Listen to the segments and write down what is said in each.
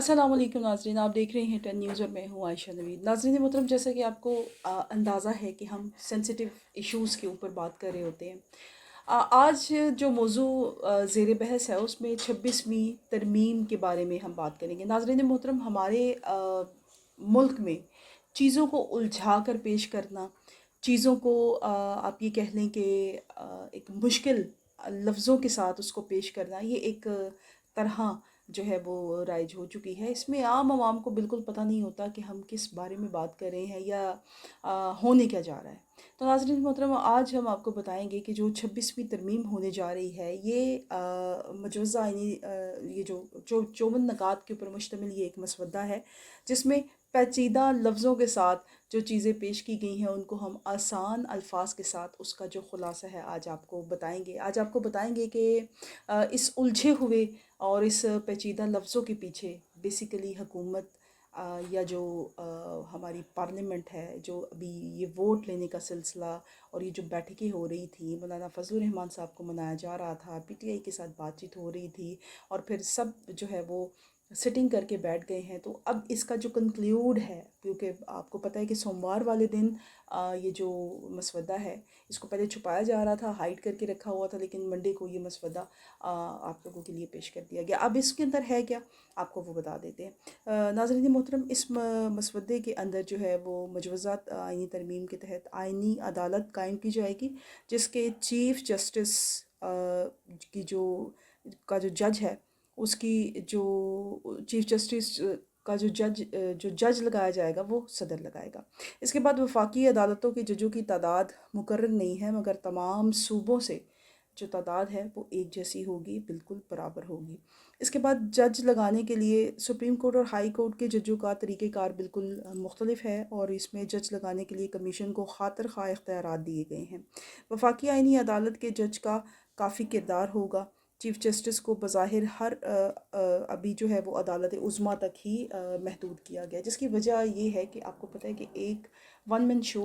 السلام علیکم ناظرین، آپ دیکھ رہے ہیں 10 نیوز اور میں ہوں عائشہ نوید۔ ناظرین محترم، جیسا کہ آپ کو اندازہ ہے کہ ہم سینسیٹیو ایشوز کے اوپر بات کر رہے ہوتے ہیں۔ آج جو موضوع زیر بحث ہے اس میں 26ویں ترمیم کے بارے میں ہم بات کریں گے۔ ناظرین محترم، ہمارے ملک میں چیزوں کو الجھا کر پیش کرنا، چیزوں کو آپ یہ کہہ لیں کہ ایک مشکل لفظوں کے ساتھ اس کو پیش کرنا، یہ ایک طرح جو ہے وہ رائج ہو چکی ہے۔ اس میں عام عوام کو بالکل پتہ نہیں ہوتا کہ ہم کس بارے میں بات کر رہے ہیں یا ہونے کیا جا رہا ہے۔ تو ناظرین محترم، آج ہم آپ کو بتائیں گے کہ جو 26ویں ترمیم ہونے جا رہی ہے، یہ مجوزہ آئینی یہ جو 54 نکات کے اوپر مشتمل یہ ایک مسودہ ہے، جس میں پیچیدہ لفظوں کے ساتھ جو چیزیں پیش کی گئی ہیں ان کو ہم آسان الفاظ کے ساتھ اس کا جو خلاصہ ہے آج آپ کو بتائیں گے۔ آج آپ کو بتائیں گے کہ اس الجھے ہوئے اور اس پیچیدہ لفظوں کے پیچھے بیسیکلی حکومت یا جو ہماری پارلیمنٹ ہے، جو ابھی یہ ووٹ لینے کا سلسلہ اور یہ جو بیٹھکیں ہو رہی تھیں، مولانا فضل الرحمان صاحب کو منایا جا رہا تھا، پی ٹی آئی کے ساتھ بات چیت ہو رہی تھی، اور پھر سب جو ہے وہ سٹنگ کر کے بیٹھ گئے ہیں۔ تو اب اس کا جو کنکلیوڈ ہے، کیونکہ آپ کو پتہ ہے کہ سوموار والے دن یہ جو مسودہ ہے اس کو پہلے چھپایا جا رہا تھا، ہائڈ کر کے رکھا ہوا تھا، لیکن منڈے کو یہ مسودہ آپ لوگوں کے لیے پیش کر دیا گیا۔ اب اس کے اندر ہے کیا، آپ کو وہ بتا دیتے ہیں۔ ناظرین محترم، اس مسودے کے اندر جو ہے وہ مجوزات آئینی ترمیم کے تحت آئینی عدالت قائم کی جائے گی، جس کے چیف جسٹس کی کا جو جج ہے، اس کی جو چیف جسٹس کا جو جج لگایا جائے گا وہ صدر لگائے گا۔ اس کے بعد وفاقی عدالتوں کے ججوں کی تعداد مقرر نہیں ہے، مگر تمام صوبوں سے جو تعداد ہے وہ ایک جیسی ہوگی، بالکل برابر ہوگی۔ اس کے بعد جج لگانے کے لیے سپریم کورٹ اور ہائی کورٹ کے ججوں کا طریقہ کار بالکل مختلف ہے، اور اس میں جج لگانے کے لیے کمیشن کو خاطر خواہ اختیارات دیے گئے ہیں۔ وفاقی آئینی عدالت کے جج کا کافی کردار ہوگا۔ چیف جسٹس کو بظاہر ہر ابھی جو ہے وہ عدالت عظمیٰ تک ہی محدود کیا گیا، جس کی وجہ یہ ہے کہ آپ کو پتہ ہے کہ ایک ون مین شو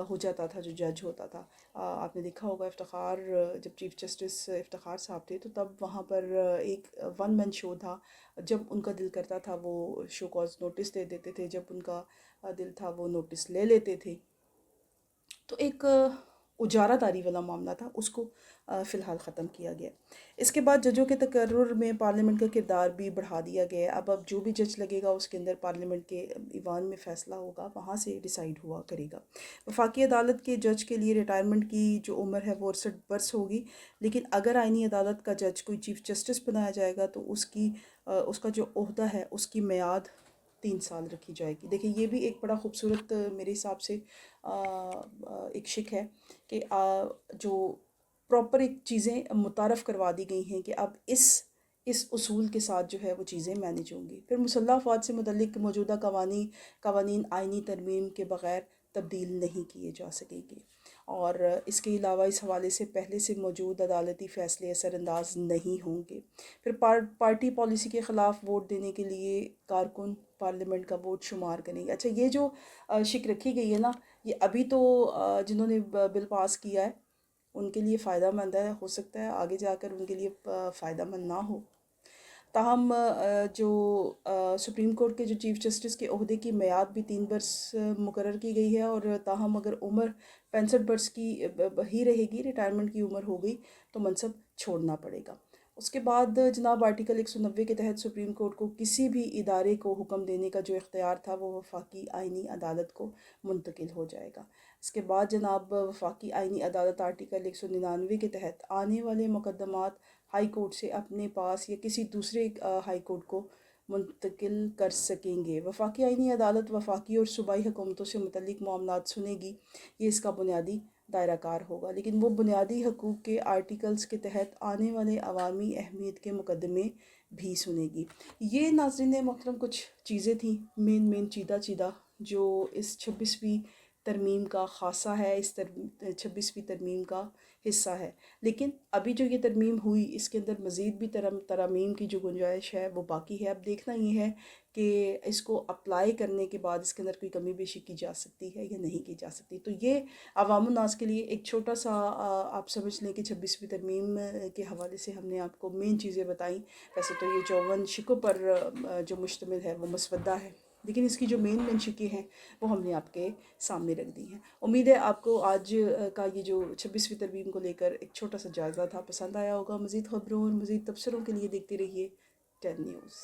ہو جاتا تھا جو جج ہوتا تھا۔ آپ نے دیکھا ہوگا افتخار، جب چیف جسٹس افتخار صاحب تھے تو تب وہاں پر ایک ون مین شو تھا۔ جب ان کا دل کرتا تھا وہ شو کاز نوٹس دے دیتے تھے، جب ان کا دل تھا وہ نوٹس لے لیتے تھے۔ تو ایک اجارہ داری والا معاملہ تھا، اس کو فی الحال ختم کیا گیا۔ اس کے بعد ججوں کے تقرر میں پارلیمنٹ کا کردار بھی بڑھا دیا گیا۔ اب جو بھی جج لگے گا اس کے اندر پارلیمنٹ کے ایوان میں فیصلہ ہوگا، وہاں سے ڈیسائیڈ ہوا کرے گا۔ وفاقی عدالت کے جج کے لیے ریٹائرمنٹ کی جو عمر ہے وہ 68 برس ہوگی، لیکن اگر آئینی عدالت کا جج کوئی چیف جسٹس بنایا جائے گا تو اس کا جو عہدہ ہے اس کی میعاد 3 سال رکھی جائے گی۔ دیکھیں، یہ بھی ایک بڑا خوبصورت میرے حساب سے ایک شک ہے کہ جو پراپر ایک چیزیں متعارف کروا دی گئی ہیں کہ اب اس اصول کے ساتھ جو ہے وہ چیزیں مینیج ہوں گی۔ پھر مسلح افراد سے متعلق موجودہ قوانین آئینی ترمیم کے بغیر تبدیل نہیں کیے جا سکیں گے، اور اس کے علاوہ اس حوالے سے پہلے سے موجود عدالتی فیصلے اثر انداز نہیں ہوں گے۔ پھر پارٹی پالیسی کے خلاف ووٹ دینے کے لیے کارکن پارلیمنٹ کا ووٹ شمار کریں گے۔ اچھا، یہ جو شک رکھی گئی ہے نا، یہ ابھی تو جنہوں نے بل پاس کیا ہے ان کے لیے فائدہ مند ہے، ہو سکتا ہے آگے جا کر ان کے لیے فائدہ مند نہ ہو۔ تاہم جو سپریم کورٹ کے جو چیف جسٹس کے عہدے کی میعاد بھی 3 برس مقرر کی گئی ہے، اور تاہم اگر عمر 65 برس کی ہی رہے گی، ریٹائرمنٹ کی عمر ہو گئی تو منصب چھوڑنا پڑے گا۔ اس کے بعد جناب آرٹیکل 190 کے تحت سپریم کورٹ کو کسی بھی ادارے کو حکم دینے کا جو اختیار تھا وہ وفاقی آئینی عدالت کو منتقل ہو جائے گا۔ اس کے بعد جناب وفاقی آئینی عدالت آرٹیکل 199 کے تحت آنے والے مقدمات ہائی کورٹ سے اپنے پاس یا کسی دوسرے ہائی کورٹ کو منتقل کر سکیں گے۔ وفاقی آئینی عدالت وفاقی اور صوبائی حکومتوں سے متعلق معاملات سنے گی، یہ اس کا بنیادی دائرہ کار ہوگا، لیکن وہ بنیادی حقوق کے آرٹیکلز کے تحت آنے والے عوامی اہمیت کے مقدمے بھی سنے گی۔ یہ ناظرین محترم کچھ چیزیں تھیں، مین چیدہ جو اس 26ویں ترمیم کا خاصہ ہے، اس 26ویں ترمیم کا حصہ ہے. لیکن ابھی جو یہ ترمیم ہوئی اس کے اندر مزید بھی ترامیم کی جو گنجائش ہے وہ باقی ہے. اب دیکھنا یہ ہے کہ اس کو اپلائی کرنے کے بعد اس کے اندر کوئی کمی بیشی کی جا سکتی ہے یا نہیں کی جا سکتی. تو یہ عوام الناس کے لیے ایک چھوٹا سا آپ سمجھ لیں کہ 26ویں ترمیم کے حوالے سے ہم نے آپ کو مین چیزیں بتائیں. ویسے تو یہ 54 شقوں پر جو مشتمل ہے وہ مسودہ ہے، لیکن اس کی جو مین شقیں ہیں وہ ہم نے آپ کے سامنے رکھ دی ہیں. امید ہے آپ کو آج کا یہ جو 26ویں ترمیم کو لے کر ایک چھوٹا سا جائزہ تھا پسند آیا ہوگا. مزید خبروں اور مزید تبصروں کے لیے دیکھتے رہیے 10 نیوز.